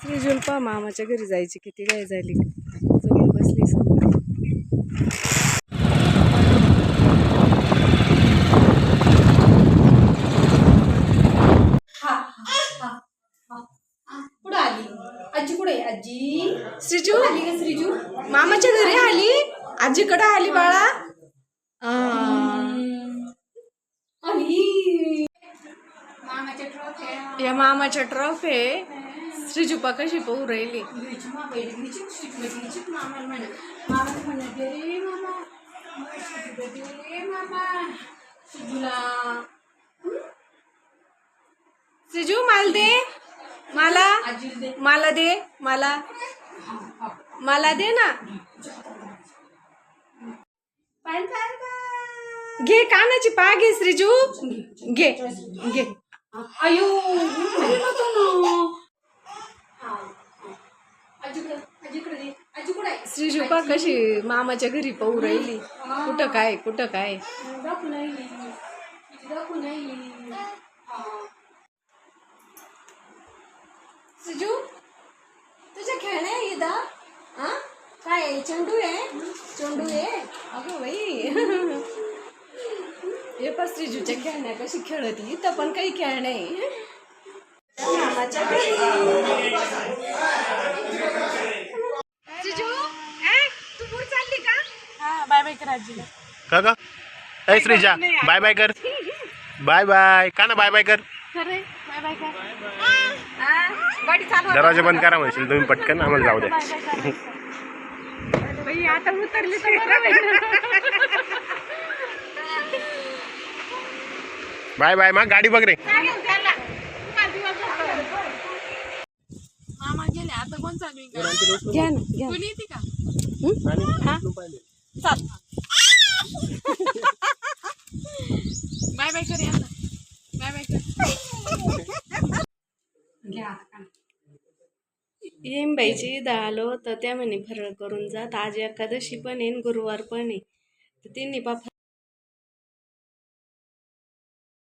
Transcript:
श्रीजुल्पा मामाच्या घरी जायची किती काय झाली, जाऊन बसली समोर. कुठं आली आजी? कुठे आजी? श्रीजू आली का श्रीजू? मामाच्या घरी आली, आजीकडे आली बाळा. आली मामाच्या ट्रॉफी. या मामाच्या ट्रॉफी श्रीजुपा कशी पाहू राहिली. श्रीजू मला दे, मला दे, मला दे ना. घे कानाची पा घे श्रीजू, घे घे. अयो श्रीजुपा कशी मामाच्या घरी पाहू राहिली. कुठं काय कुठं काय. श्रीजू तुझ्या खेळण्या आहे इथं? हा काय आहे? चेंडू आहे, चेंडू आहे. अगं बाई हे पण श्रीजूच्या खेळण्या कशी खेळत. इथं पण काही खेळण्या आहे मामाच्या घरी. श्रीजू तू दूर चालली का? हा बाय बाय कर आजीला. का ए श्रीजा बाय बाय कर. बाय बाय का ना, बाय बाय कर. खरे बाय बाय कर. गाडी चालवा. दरवाजा बंद करा म्हणशील तुम्ही पटकन, आम्हाला जाऊ द्या. बाई आता उतरली तर बरं. बाय बाय मग गाडी बघ रे. मामा गेले आता. कोण चालू घ्या ना घ्या. कोणी येते का? हा चाल. बाय बाय कर यांना. बाय बाय कर. येईंबाईची इथं आलो तर त्या म्हणे फरळ करून जात. आज एकादशी पण आहे गुरुवार पण आहे, तर त्यांनी